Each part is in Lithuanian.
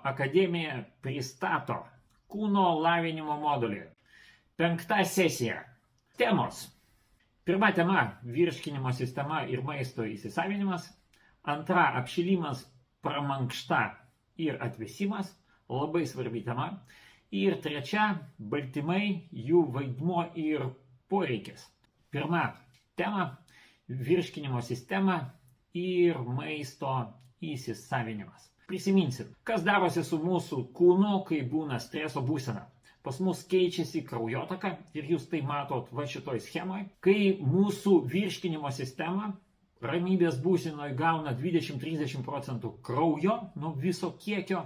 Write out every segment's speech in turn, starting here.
akademija pristato kūno lavinimo modulį. 5 sesija. Temos. Pirma tema – virškinimo sistema ir maisto įsisavinimas. Antra – apšilimas, pramankšta ir atvėsimas. Labai svarbi tema. Ir trečia – baltymai, jų vaidmuo ir poreikis. Pirma tema – virškinimo sistema ir maisto įsisavinimas. Prisiminsim, kas darosi su mūsų kūnu, kai būna streso būsena. Pas mus keičiasi kraujotaka ir jūs tai matot va šitoj schemoje. Kai mūsų virškinimo sistema ramybės būsenoje gauna 20-30% kraujo nuo viso kiekio,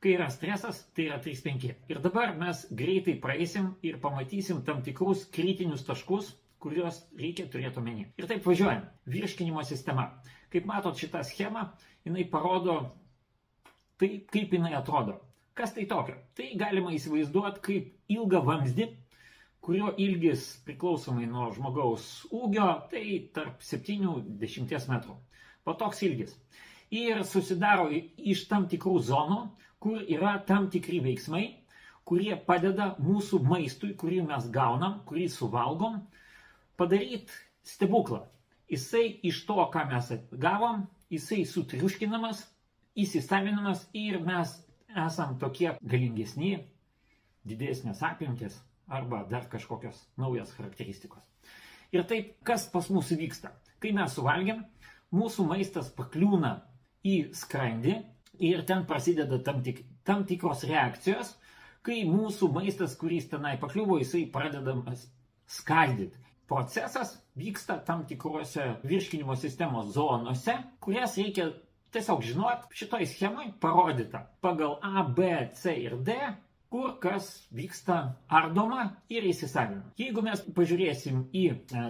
kai yra stresas, tai yra 3-5. Ir dabar mes greitai praeisim ir pamatysim tam tikrus kritinius taškus, kuriuos reikia turėti omeny. Ir taip važiuojam. Virškinimo sistema. Kaip matot šitą schemą, jinai parodo tai, kaip jinai atrodo. Kas tai tokio? Tai galima įsivaizduoti kaip ilgą vamzdį, kurio ilgis priklausomai nuo žmogaus ūgio, tai tarp 7-10 metrų. Po toks ilgis. Ir susidaro iš tam tikrų zonų, kur yra tam tikri veiksmai, kurie padeda mūsų maistui, kurį mes gaunam, kurį suvalgom, padaryti stebuklą. Jisai iš to, ką mes gavom, jisai sutriuškinamas, įsisavinamas ir mes esam tokie galingesni, didesnės apimtis arba dar kažkokios naujas charakteristikos. Ir taip, kas pas mus vyksta? Kai mes suvalgiam, mūsų maistas pakliūna į skrandį ir ten prasideda tam tikros reakcijos, kai mūsų maistas, kuris tenai pakliuvo, jisai pradedamas skaldyti. Procesas vyksta tam tikrose virškinimo sistemos zonose, kurias reikia tiesiog žinot, šitoj schemai parodyta pagal A, B, C ir D, kur kas vyksta ardoma ir įsisavinama. Jeigu mes pažiūrėsim į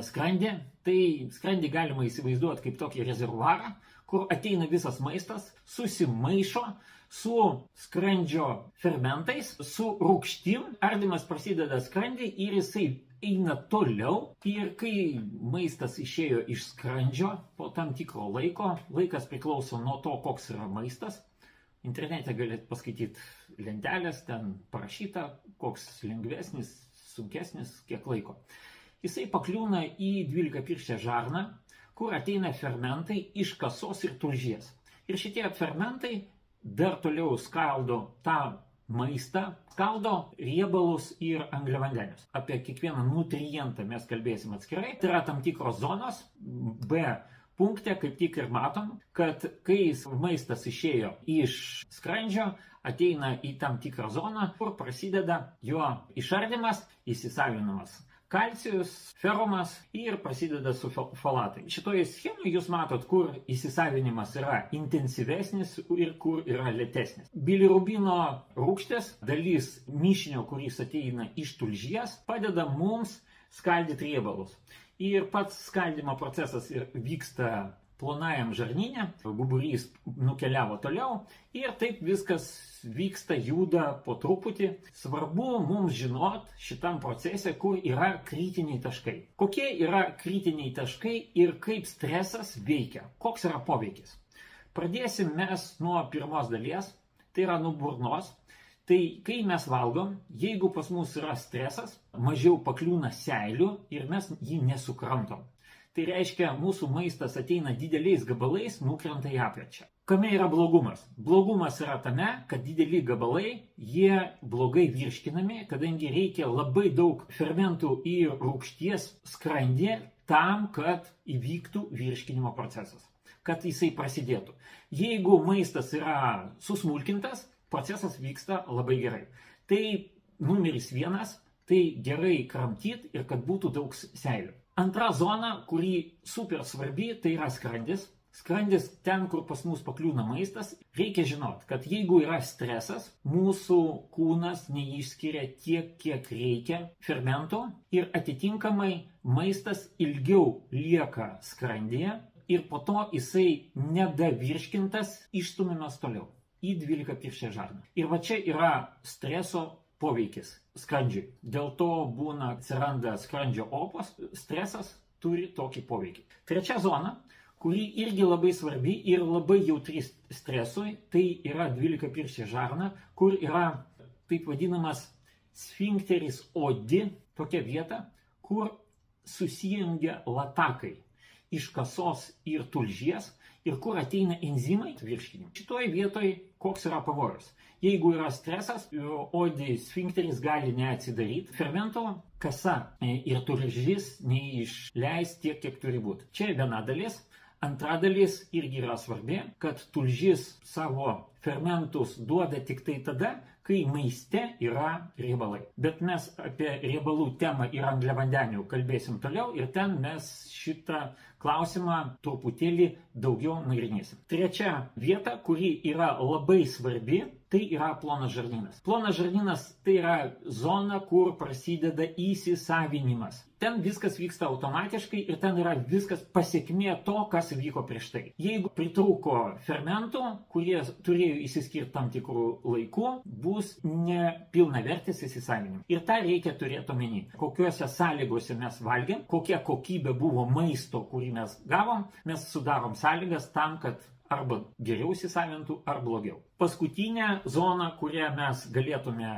skrandį, tai skrandį galima įsivaizduoti kaip tokį rezervuarą, kur ateina visas maistas, susimaišo su skrandžio fermentais, su rūgštim, ardymas prasideda skrandį ir jisai eina toliau. Ir kai maistas išėjo iš skrandžio po tam tikro laiko, laikas priklauso nuo to, koks yra maistas. Internete galite paskaityti lentelės, ten parašyta, koks lengvesnis, sunkesnis, kiek laiko. Jisai pakliūna į 12-pirštę žarną, kur ateina fermentai iš kasos ir tulžies. Ir šitie fermentai dar toliau skaldo tą maistą, skaldo riebalus ir angliavandenius. Apie kiekvieną nutrientą mes kalbėsim atskirai. Tai yra tam tikros zonos. B punkte kaip tik ir matom, kad kai maistas išėjo iš skrandžio, ateina į tam tikrą zoną, kur prasideda jo išardymas, įsisavinamas kalcijus, ferumas ir prasideda su folatai. Šitoje schemoje jūs matot, kur įsisavinimas yra intensyvesnis ir kur yra lėtesnis. Bilirubino rūgštės, dalis mišinio, kuris ateina iš tulžies, padeda mums skaldyti riebalus. Ir pats skaldimo procesas vyksta plonajam žarnyne, guburys nukeliavo toliau ir taip viskas vyksta, juda po truputį. Svarbu mums žinot šitam procese, kur yra kritiniai taškai. Kokie yra kritiniai taškai ir kaip stresas veikia, koks yra poveikis. Pradėsim mes nuo pirmos dalies, tai yra nuo burnos. Tai kai mes valgom, jeigu pas mus yra stresas, mažiau pakliūna seilių ir mes jį nesukramtom. Tai reiškia, mūsų maistas ateina dideliais gabalais, nukrenta į apačią. Kame yra blogumas? Blogumas yra tame, kad dideli gabalai, jie blogai virškinami, kadangi reikia labai daug fermentų ir rūgšties skrandyje tam, kad įvyktų virškinimo procesas, kad jisai prasidėtų. Jeigu maistas yra susmulkintas, procesas vyksta labai gerai. Tai numeris 1, tai gerai kramtyti ir kad būtų daug seilių. Antra zona, kuri super svarbi, tai yra skrandis. Skrandis ten, kur pas mus pakliūna maistas. Reikia žinot, kad jeigu yra stresas, mūsų kūnas neišskiria tiek, kiek reikia fermentų ir atitinkamai maistas ilgiau lieka skrandyje ir po to jisai nedavirškintas išstumiamas toliau į 12-pirštę žarną. Ir va čia yra streso poveikis skrandžiui. Dėl to atsiranda skrandžio opos, stresas turi tokį poveikį. Trečia zona, kuri irgi labai svarbi ir labai jautri stresui. Tai yra 12-pirštė žarna, kur yra taip vadinamas sfinkteris odi, tokia vieta, kur susijungia latakai iš kasos ir tulžies ir kur ateina enzimai virškinimo. Šitoje vietoje koks yra pavojus? Jeigu yra stresas, odi sfinkteris gali neatsidaryti, fermento kasa ir tulžis neišleis tiek, kiek turi būti. Čia viena dalis. Antra dalis irgi yra svarbi, kad tulžis savo fermentus duoda tik tai tada, kai maiste yra riebalai. Bet mes apie riebalų temą ir angliavandenių kalbėsim toliau ir ten mes šitą klausimą truputėlį daugiau nagrinėsim. Trečia vieta, kuri yra labai svarbi, tai yra plonas žarnynas. Plonas žarnynas tai yra zona, kur prasideda įsisavinimas. Ten viskas vyksta automatiškai ir ten yra viskas pasekmė to, kas vyko prieš tai. Jeigu pritrūko fermentų, kurie turėjo įsiskirti tam tikrų laikų, bus nepilnavertis įsisavinimas. Ir tą reikia turėti omeny. Kokiuose sąlygose mes valgėm, kokia kokybė buvo maisto, kurį mes gavom, mes sudarom sąlygas tam, kad arba geriau įsisavintų, ar blogiau. Paskutinė zona, kurią mes galėtume,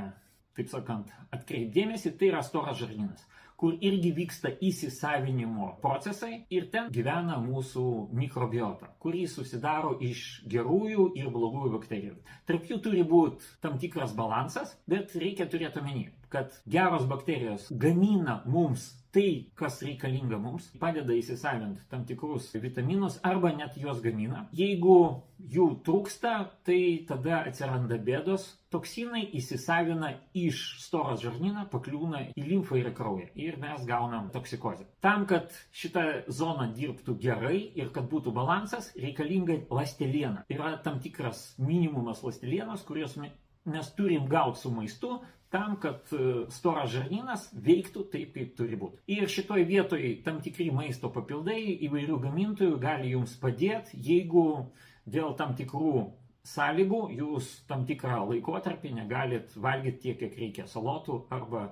taip sakant, atkreipdėmėsi, tai yra storas žarnynas, kur irgi vyksta įsisavinimo procesai ir ten gyvena mūsų mikrobiota, kuri susidaro iš gerųjų ir blogųjų bakterijų. Tarp jų turi būti tam tikras balansas, bet reikia turėti omeny, kad geros bakterijos gamina mums tai, kas reikalinga mums, padeda įsisavinti tam tikrus vitaminus arba net juos gamina. Jeigu jų trūksta, tai tada atsiranda bėdos. Toksinai įsisavina iš storos žarnyno, pakliūna į limfą ir į kraują ir mes gaunam toksikozę. Tam, kad šita zona dirbtų gerai ir kad būtų balansas, reikalinga ląsteliena. Yra tam tikras minimumas ląstelienos, kurios mes turim gauti su maistu, tam, kad storas žarnynas veiktų taip, kaip turi būti. Ir šitoj vietoj tam tikri maisto papildai įvairių gamintojų gali jums padėti, jeigu dėl tam tikrų sąlygų jūs tam tikrą laikotarpį negalit valgyti tiek, kiek reikia salotų arba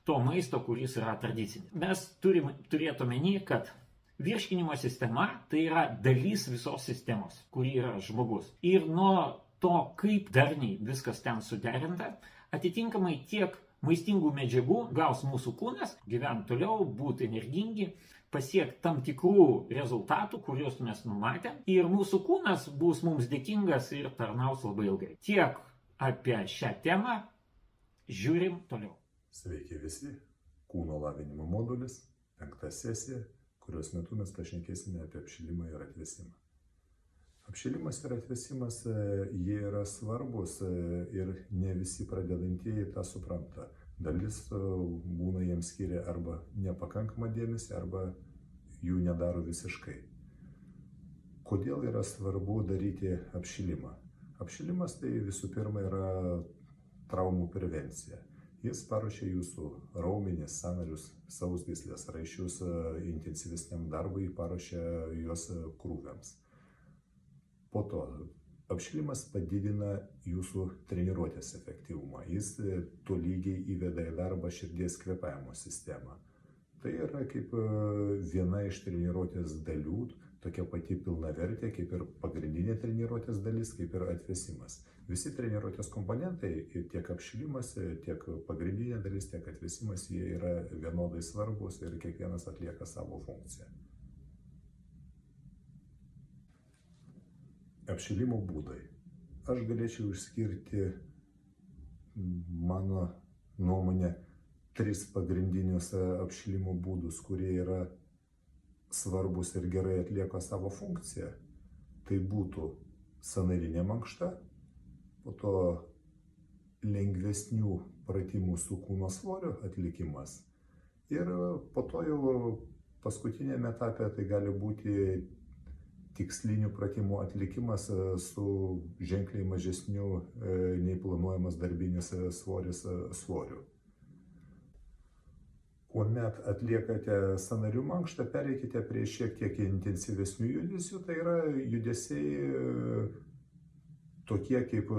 to maisto, kuris yra tradicinis. Mes turim turėti omeny, kad virškinimo sistema tai yra dalis visos sistemos, kuri yra žmogus. Ir nuo to, kaip darniai viskas ten suderinta, atitinkamai tiek maistingų medžiagų gaus mūsų kūnas, gyventi toliau, būti energingi, pasiekti tam tikrų rezultatų, kuriuos mes numatėm. Ir mūsų kūnas bus mums dėkingas ir tarnaus labai ilgai. Tiek apie šią temą, žiūrim toliau. Sveiki visi, kūno lavinimo modulis, 5. sesija, kurios metu mes pašnekėsime apie apšilimą ir atvėsimą. Apšilimas ir atvėsimas, jie yra svarbus ir ne visi pradedantieji tą supranta. Dalis būna jiems skiria arba nepakankamą dėmesį, arba jų nedaro visiškai. Kodėl yra svarbu daryti apšilimą? Apšilimas tai visų pirma yra traumų prevencija. Jis paruošia jūsų raumenis, sąnarius, sausgyslės, raiščius intensyvesniam darbui, paruošia juos krūviams. Po to apšilimas padidina jūsų treniruotės efektyvumą. Jis tolygiai įveda į darbą širdies kvėpavimo sistemą. Tai yra kaip viena iš treniruotės dalių, tokia pati pilnavertė, kaip ir pagrindinė treniruotės dalis, kaip ir atvėsimas. Visi treniruotės komponentai, tiek apšilimas, tiek pagrindinė dalis, tiek atvėsimas, jie yra vienodai svarbus ir kiekvienas atlieka savo funkciją. Apšilimo būdai. Aš galėčiau išskirti, mano nuomonė, 3 pagrindinius apšilimo būdus, kurie yra svarbus ir gerai atlieka savo funkciją. Tai būtų sąnarinė mankšta, po to lengvesnių pratimų su kūno svoriu atlikimas ir po to jau paskutinėme etape tai gali būti tikslinių pratimų atlikimas su ženkliai mažesniu nei planuojamas darbinis svoris svoriu. Kuomet atliekate sąnarių mankštą, pereikite prie šiek tiek intensyvesnių judesių, tai yra judesiai tokie kaip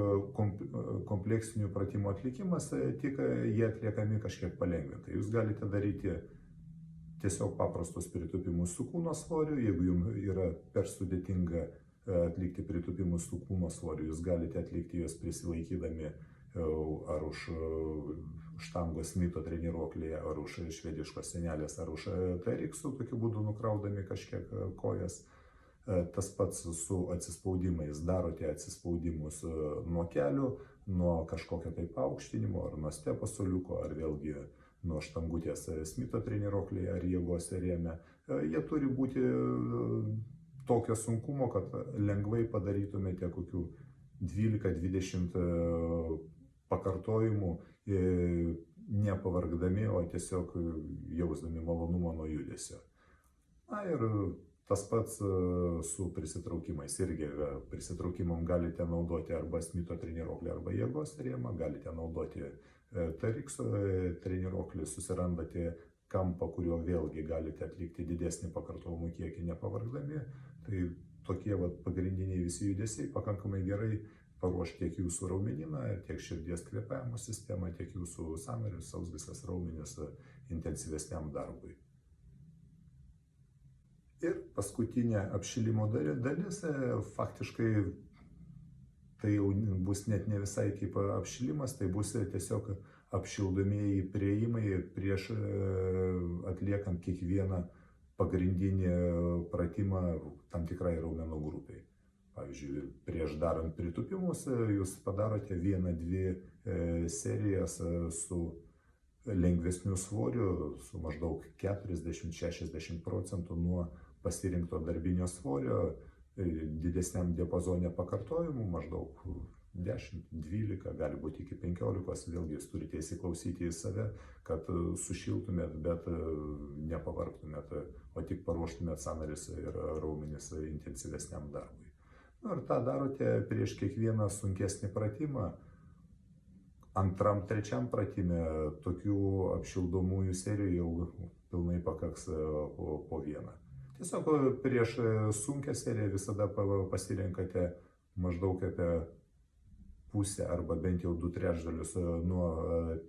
kompleksinių pratimų atlikimas, tik jie atliekami kažkiek palengvintai. Jūs galite daryti tiesiog paprastus pritūpimus su kūno svoriu. Jeigu jums yra per sudėtinga atlikti pritūpimus su kūno svoriu, jūs galite atlikti juos prisilaikydami ar už štangos Smito treniruoklėje, ar už švediškos senelės, ar už TRX, tokiu būdu nukraudami kažkiek kojas. Tas pats su atsispaudimais. Darote atsispaudimus nuo kelių, nuo kažkokio tai paaukštinimo, ar nuo stepo suoliuko, ar vėlgi nuo štangutės Smito treniruoklėje ar jėgos rėme. Jie turi būti tokio sunkumo, kad lengvai padarytumėte kokių 12-20 pakartojimų, nepavargdami, o tiesiog jausdami malonumą nuo judesio. Na ir tas pats su prisitraukimais. Irgi prisitraukimam galite naudoti arba Smito treniruoklį, arba jėgos rėmą, galite naudoti TRX treniruoklį, susirandate kampą, kurio vėlgi galite atlikti didesnį pakartojimų kiekį nepavargdami. Tai tokie pagrindiniai visi judesiai pakankamai gerai paruoš tiek jūsų raumenyną, tiek širdies kvėpavimo sistemą, tiek jūsų sąnarius, sausgyslės raumenis intensyvesniam darbui. Ir paskutinė apšilimo dalis, faktiškai tai jau bus net ne visai kaip apšilimas, tai bus tiesiog apšildomieji priėjimai prieš atliekant kiekvieną pagrindinį pratimą tam tikrai raumenų grupiai. Pavyzdžiui, prieš darant pritūpimus jūs padarote 1-2 serijas su lengvesniu svoriu, su maždaug 40-60% nuo pasirinkto darbinio svorio, didesniam diapazone pakartojimų, maždaug 10-12, gali būti iki 15, vėlgi jūs turite įsiklausyti į save, kad sušiltumėt, bet nepavargtumėt, o tik paruoštumėt sąnarius ir raumenis intensyvesniam darbui. Ir tą darote prieš kiekvieną sunkesnį pratimą. Antram, trečiam pratime tokių apšildomųjų serijų jau pilnai pakaks po vieną. Tiesiog prieš sunkią seriją visada pasirenkate maždaug apie pusę arba bent jau 2/3 nuo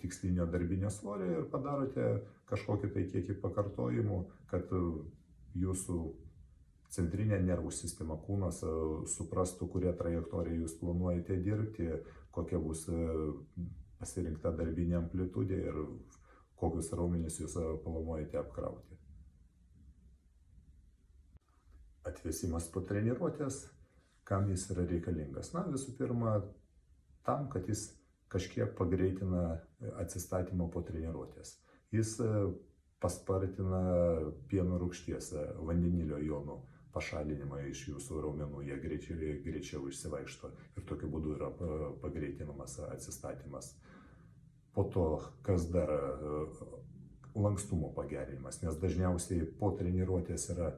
tikslinio darbinio svorio ir padarote kažkokį tai kiekį pakartojimų, kad jūsų centrinė nervų sistema, kūnas suprastų, kurią trajektoriją jūs planuojate dirbti, kokia bus pasirinkta darbinė amplitudė ir kokius raumenis jūs planuojate apkrauti. Atvėsimas po treniruotės, kam jis yra reikalingas? Na, visų pirma, tam, kad jis kažkiek pagreitina atsistatymą po treniruotės. Jis paspartina pieno rūgšties, vandenilio jonų pašalinimą iš jūsų raumenų, jie greičiau išsivaišto ir tokiu būdu yra pagreitinamas atsistatymas. Po to, kas dar, lankstumo pagerinimas, nes dažniausiai po treniruotės yra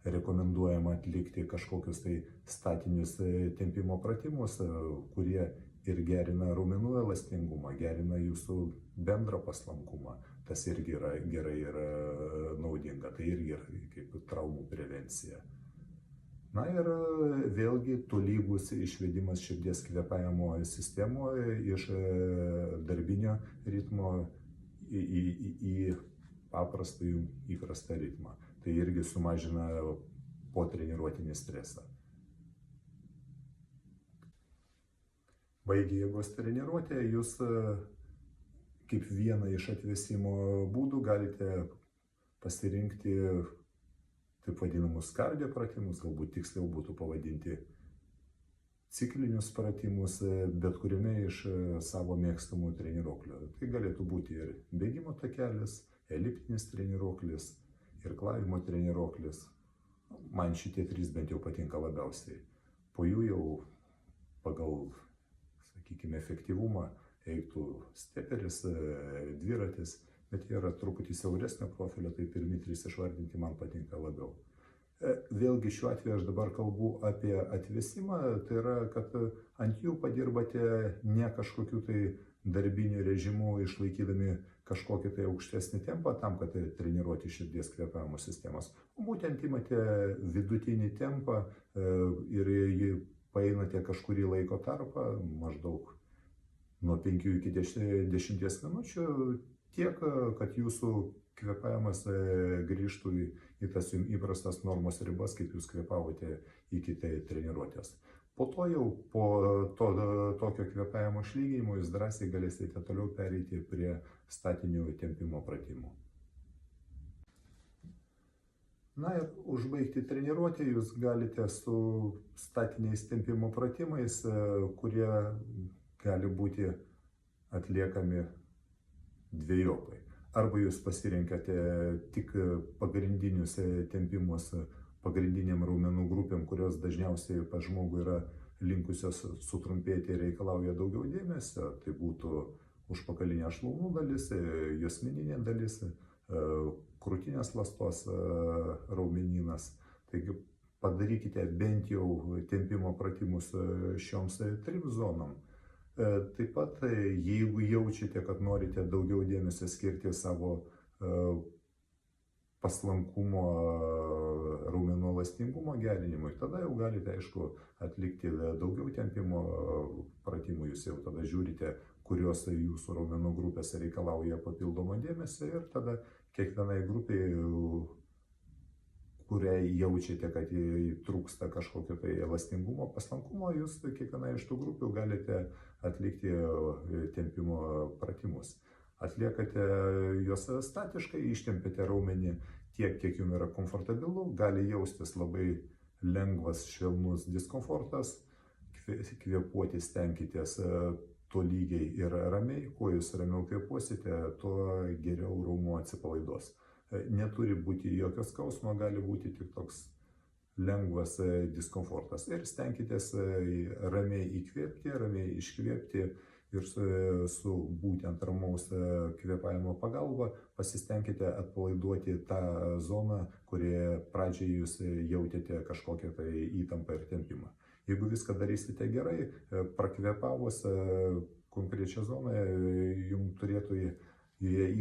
rekomenduojama atlikti kažkokius tai statinius tempimo pratimus, kurie ir gerina raumenų elastingumą, gerina jūsų bendrą paslankumą. Tas irgi yra gerai ir naudinga, tai irgi yra kaip traumų prevencija. Na ir vėlgi tolygus išvedimas širdies kvėpavimo sistemoje iš darbinio ritmo į paprastą jums įprastą ritmą. Tai irgi sumažina potreniruotinį stresą. Baigę jėgos treniruotę, jūs kaip vieną iš atvėsimo būdų galite pasirinkti taip vadinamus kardio pratimus, galbūt tiksliau būtų pavadinti ciklinius pratimus, bet kuriame iš savo mėgstamų treniruoklių. Tai galėtų būti ir bėgimo takelis, eliptinis treniruoklis, irklavimo treniruoklis. Man šitie 3 bent jau patinka labiausiai. Po jų jau pagal, sakykime, efektyvumą eiktų steperis, dviratis, bet jie yra truputį siauresnio profilio, tai pirmi 3 išvardinti man patinka labiau. Vėlgi šiuo atveju aš dabar kalbu apie atvėsimą, tai yra, kad ant jų padirbate ne kažkokiu tai darbiniu režimu, išlaikydami kažkokį tai aukštesnį tempą tam, kad treniruoti širdies kvėpavimo sistemas. O būtent imate vidutinį tempą ir jį paeinate kažkurį laiko tarpą, maždaug nuo 5 iki 10 minučių, tiek, kad jūsų kvėpavimas grįžtų į tas jums įprastas normos ribas, kaip jūs kvėpavote iki treniruotės. Po to jau, tokio kvėpavimo išlyginimo, jūs drąsiai galėsite toliau pereiti prie statinių tempimo pratimų. Na ir užbaigti treniruotę jūs galite su statiniais tempimo pratimais, kurie gali būti atliekami dviejopai. Arba jūs pasirenkate tik pagrindinius tempimus pagrindiniam raumenų grupėm, kurios dažniausiai pas žmogų yra linkusios sutrumpėti ir reikalauja daugiau dėmesio. Tai būtų užpakalinė šlaunų dalis, juosmeninė dalis, krūtinės ląstos raumenynas. Taigi padarykite bent jau tempimo pratimus šioms trim zonom. Taip pat, jeigu jaučiate, kad norite daugiau dėmesio skirti savo paslankumo, raumenų elastingumo gerinimui, tada jau galite, aišku, atlikti daugiau tempimo pratimų. Jūs jau tada žiūrite, kurios jūsų raumenų grupėse reikalauja papildomo dėmesio ir tada kiekvienai grupiai, kuriai jaučiate, kad trūksta kažkokio tai elastingumo, paslankumo, jūs kiekvienai iš tų grupių galite atlikti tempimo pratimus. Atliekate juos statiškai, ištempiate raumenį tiek, kiek jums yra komfortabilu, gali jaustis labai lengvas, švelnus diskomfortas, kvėpuoti stenkitės tolygiai ir ramiai, kuo jūs ramiau kvėpuosite, tuo geriau raumuo atsipalaiduos. Neturi būti jokio skausmo, gali būti tik toks lengvas diskomfortas. Ir stenkitės ramiai įkvėpti, ramiai iškvėpti ir su būtent ramaus kvėpavimo pagalba pasistengkite atpalaiduoti tą zoną, kurioje pradžioje jūs jautėte kažkokią tai įtampą ir tempimą. Jeigu viską darysite gerai, prakvėpavus konkrečią zoną, jums turėtų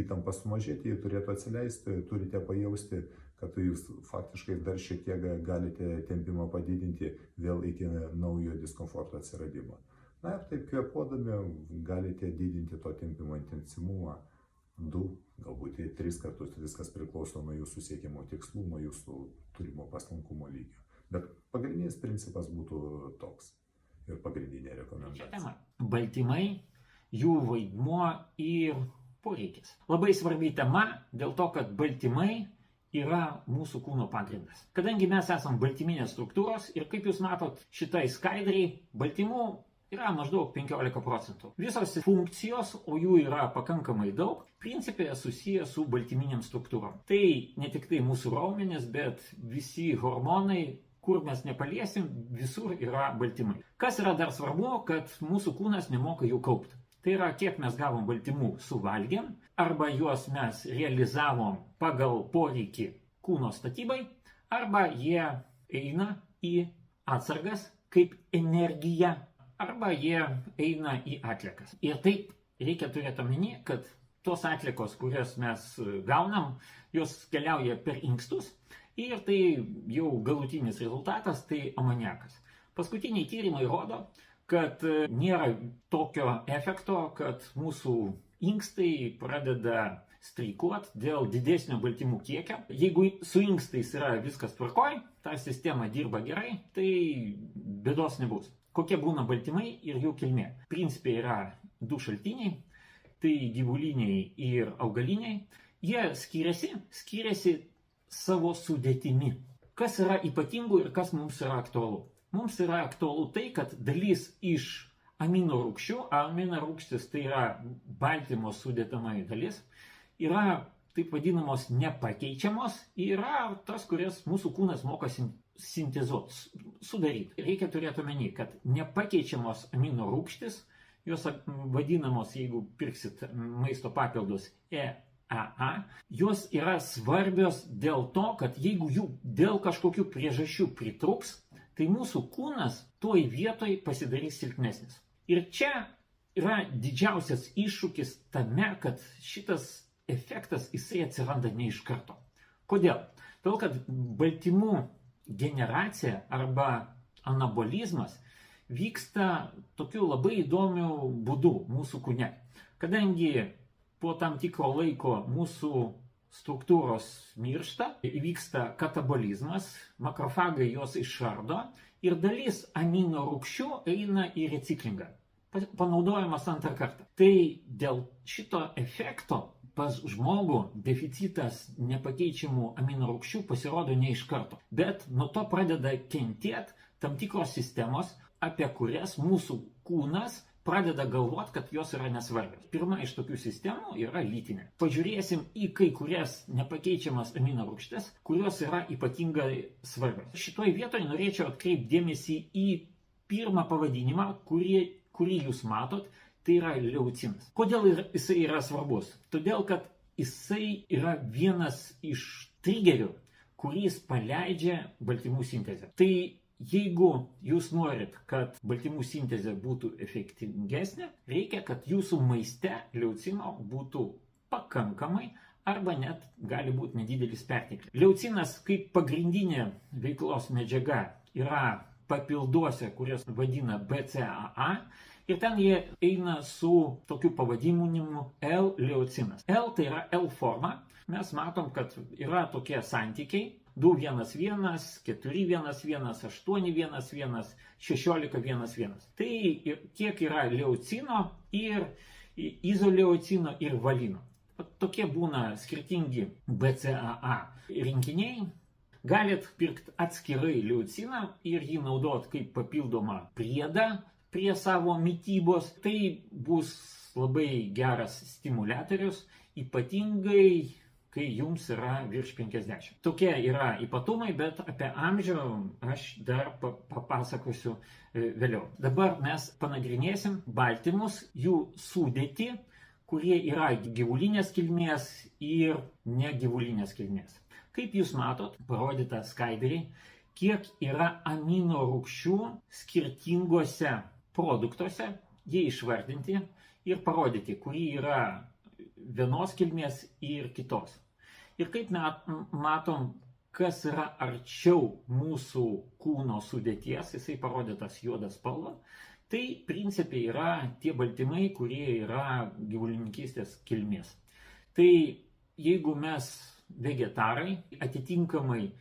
įtampa sumažėti, jį turėtų atsileisti, turite pajausti, kad jūs faktiškai dar šiek tiek galite tempimą padidinti vėl iki naujo diskomforto atsiradimo. Na ir taip kvėpuodami galite didinti to tempimo intensyvumą 2, galbūt 3 kartus, viskas priklauso nuo jūsų siekiamo tikslų, nuo jūsų turimo paslankumo lygio. Bet pagrindinis principas būtų toks ir pagrindinė rekomendacija. Baltymai, jų vaidmuo ir poreikis. Labai svarbi tema dėl to, kad baltymai yra mūsų kūno pagrindas. Kadangi mes esam baltyminės struktūros ir kaip jūs matot šitai skaidriai, baltymų yra maždaug 15%. Visos funkcijos, o jų yra pakankamai daug, principai susiję su baltyminėm struktūrom. Tai ne tik tai mūsų raumenys, bet visi hormonai, kur mes nepaliesim, visur yra baltymai. Kas yra dar svarbu, kad mūsų kūnas nemoka jų kaupti. Tai yra, kiek mes gavom baltymų suvalgėm, arba juos mes realizavom pagal poreikį kūno statybai, arba jie eina į atsargas kaip energija, arba jie eina į atliekas. Ir taip reikia turėti omeny, kad tos atliekos, kurias mes gaunam, jos keliauja per inkstus ir tai jau galutinis rezultatas, tai amoniakas. Paskutiniai tyrimai rodo, kad nėra tokio efekto, kad mūsų inkstai pradeda streikuoti dėl didesnio baltymų kiekio. Jeigu su inkstais yra viskas tvarkoj, ta sistema dirba gerai, tai bėdos nebus. Kokie būna baltymai ir jų kilmė? Principai yra 2 šaltiniai, tai gyvuliniai ir augaliniai. Jie skiriasi savo sudėtimi. Kas yra ypatingų ir kas mums yra aktualu? Mums yra aktualu tai, kad dalis iš amino rūgščių, amino rūgštis tai yra baltymo sudėdamoji dalis, yra taip vadinamos nepakeičiamos, yra tas, kurias mūsų kūnas mokosi sintezuoti, sudaryti. Reikia turėti omeny, kad nepakeičiamos amino rūgštis, jos vadinamos, jeigu pirksit maisto papildus EAA, jos yra svarbios dėl to, kad jeigu jų dėl kažkokių priežasčių pritrūks, tai mūsų kūnas toj vietoj pasidarys silpnesnis. Ir čia yra didžiausias iššūkis tame, kad šitas efektas jisai atsiranda ne iš karto. Kodėl? Todėl, kad baltymų generacija arba anabolizmas vyksta tokiu labai įdomiu būdu mūsų kūne. Kadangi po tam tikro laiko mūsų struktūros miršta, įvyksta katabolizmas, makrofagai jos išardo ir dalis amino rūgščių eina į reciklingą, panaudojamas antrą kartą. Tai dėl šito efekto pas žmogų deficitas nepakeičiamų amino rūgščių pasirodo ne iš karto, bet nuo to pradeda kentėti tam tikros sistemos, apie kurias mūsų kūnas pradeda galvoti, kad jos yra nesvarbios. Pirma iš tokių sistemų yra lytinė. Pažiūrėsim į kai kurias nepakeičiamas amino rūgštis, kurios yra ypatingai svarbios. Šitoj vietoje norėčiau atkreipti dėmesį į pirmą pavadinimą, kurį jūs matot, tai yra leucinas. Kodėl jisai yra svarbus? Todėl, kad jisai yra vienas iš trigerių, kuris paleidžia baltymų sintezę. Tai jeigu jūs norit, kad baltymų sintezė būtų efektingesnė, reikia, kad jūsų maiste leucino būtų pakankamai arba net gali būti nedidelis perteklius. Leucinas kaip pagrindinė veiklos medžiaga yra papilduose, kurias vadina BCAA, ir ten jie eina su tokiu pavadinimu L-leucinas. L tai yra L forma. Mes matom, kad yra tokie santykiai 2-1-1, 4-1-1, 8-1-1, 16-1-1. Tai kiek yra leucino ir izoleucino ir valino. Tokie būna skirtingi BCAA rinkiniai. Galit pirkti atskirai leuciną ir jį naudot kaip papildomą priedą prie savo mitybos. Tai bus labai geras stimuliatorius, ypatingai kai jums yra virš 50. Tokie yra ypatumai, bet apie amžių aš dar papasakosiu vėliau. Dabar mes panagrinėsim baltymus, jų sudėtį, kurie yra gyvulinės kilmės ir negyvulinės kilmės. Kaip jūs matot, parodyta skaidriai, kiek yra amino rūgščių skirtingose produktuose, jie išvardinti ir parodyti, kurį yra vienos kilmės ir kitos. Ir kaip matom, kas yra arčiau mūsų kūno sudėties, jisai parodytas juoda spalva, tai principiai yra tie baltymai, kurie yra gyvulininkystės kilmės. Tai jeigu mes vegetarai, atitinkamai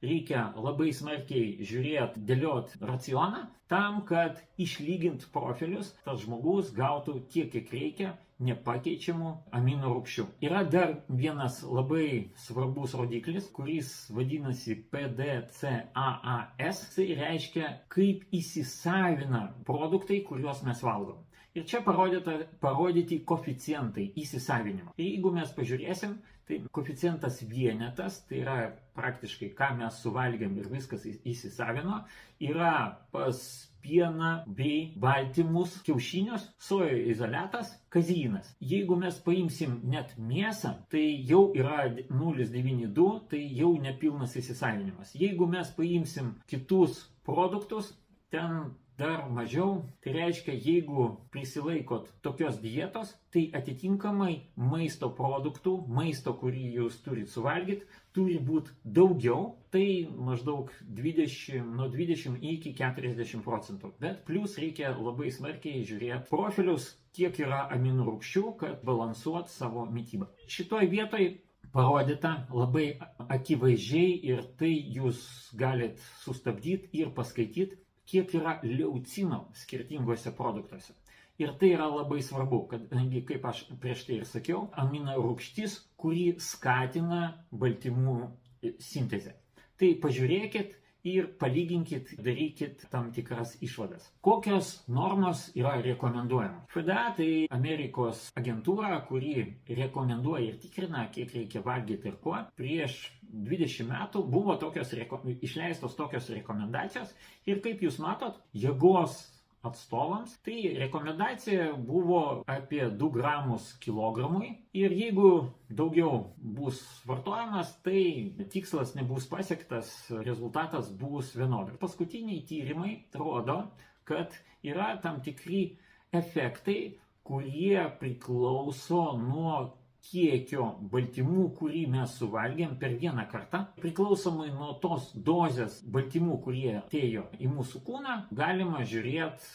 reikia labai smarkiai žiūrėti, dėlioti racioną, tam, kad išlygint profilius, tas žmogus gautų tiek, kiek reikia nepakeičiamų amino rūgščių. Yra dar vienas labai svarbus rodiklis, kuris vadinasi PDCAAS. Tai reiškia, kaip įsisavina produktai, kuriuos mes valgom. Ir čia parodyti koeficientai įsisavinimo. Ir jeigu mes pažiūrėsim, tai koeficientas vienetas, tai yra praktiškai ką mes suvalgėm ir viskas įsisavino, yra pas pieną bei baltymus, kiaušinius, sojo izoliatas, kazeinas. Jeigu mes paimsim net mėsą, tai jau yra 0,92, tai jau nepilnas įsisavinimas. Jeigu mes paimsim kitus produktus, ten dar mažiau, tai reiškia, jeigu prisilaikot tokios dietos, tai atitinkamai maisto produktų, maisto, kurį jūs turit suvalgyti, turi būti daugiau, tai maždaug nuo 20 iki 40%. Bet plus reikia labai smarkiai žiūrėti profilius, kiek yra amino rūgščių, kad balansuot savo mitybą. Šitoj vietoj parodyta labai akivaizdžiai ir tai jūs galit sustabdyti ir paskaityti, kiek yra leucino skirtingose produktuose. Ir tai yra labai svarbu, kadangi, kaip aš prieš tai ir sakiau, amino rūgštis, kuri skatina baltymų sintezę. Tai pažiūrėkit ir palyginkit, darykit tam tikras išvadas. Kokios normos yra rekomenduojamos? FDA tai Amerikos agentūra, kuri rekomenduoja ir tikrina, kiek reikia valgyti ir kuo. Prieš 20 metų buvo išleistos tokios rekomendacijos ir kaip jūs matot, jėgos atstovams, tai rekomendacija buvo apie 2 gramus kilogramui ir jeigu daugiau bus vartojamas, tai tikslas nebus pasiektas, rezultatas bus vienodas. Paskutiniai tyrimai rodo, kad yra tam tikri efektai, kurie priklauso nuo kiekio baltymų, kurį mes suvalgėm per vieną kartą. Priklausomai nuo tos dozės baltymų, kurie atėjo į mūsų kūną, galima žiūrėti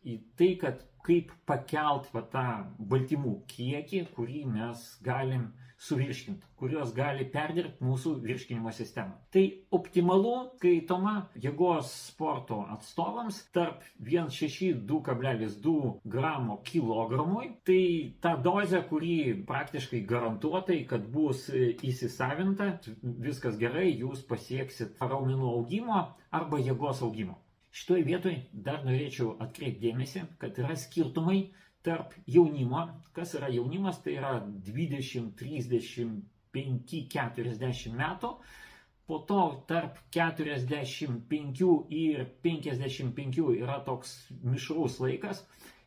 į tai, kad kaip pakelt tą baltymų kiekį, kurį mes galim suvirškinti, kurios gali perdirbti mūsų virškinimo sistemą. Tai optimalu skaitoma jėgos sporto atstovams tarp 1,6–2,2 gramo kilogramui. Tai ta dozė, kuri praktiškai garantuotai, kad bus įsisavinta, viskas gerai, jūs pasieksit raumenų augimo arba jėgos augimo. Šitoje vietoje dar norėčiau atkreipti dėmesį, kad yra skirtumai tarp jaunimo. Kas yra jaunimas? Tai yra 20, 35, 40 metų. Po to tarp 45 ir 55 yra toks mišrus laikas.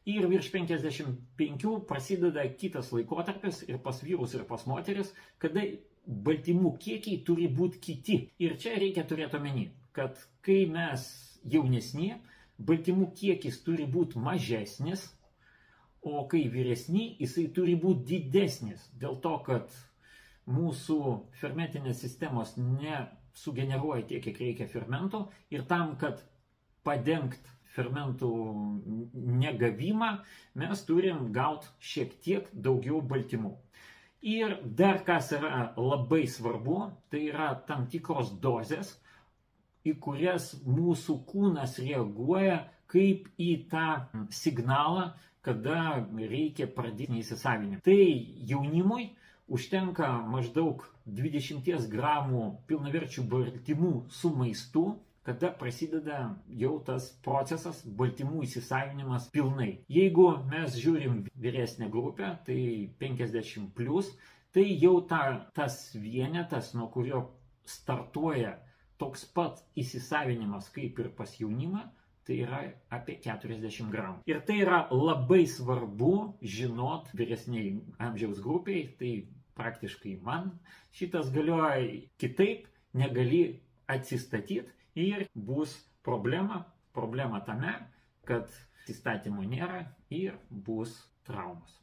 Ir virš 55 prasideda kitas laikotarpis ir pas vyrus, ir pas moteris, kada baltymų kiekiai turi būti kiti. Ir čia reikia turėti omeny, kad kai mes jaunesni, baltymų kiekis turi būti mažesnis, o kai vyresni, jisai turi būti didesnis. Dėl to, kad mūsų fermentinės sistemos nesugeneruoja tiek, kiek reikia fermentų, ir tam, kad padengti fermentų negavimą, mes turim gauti šiek tiek daugiau baltymų. Ir dar kas yra labai svarbu, tai yra tam tikros dozės, į kurias mūsų kūnas reaguoja kaip į tą signalą, kada reikia pradėti įsisavinimą. Tai jaunimui užtenka maždaug 20 gramų pilnaverčių baltymų su maistu, kada prasideda jau tas procesas baltymų įsisavinimas pilnai. Jeigu mes žiūrim vyresnę grupę, tai 50+, tai jau tas vienetas, nuo kurio startuoja toks pat įsisavinimas kaip ir pas jaunimą, tai yra apie 40 gramų. Ir tai yra labai svarbu žinot vyresniai amžiaus grupiai, tai praktiškai man šitas galioja, kitaip negali atsistatyti ir bus problema. Problema tame, kad įstatymo nėra ir bus traumos.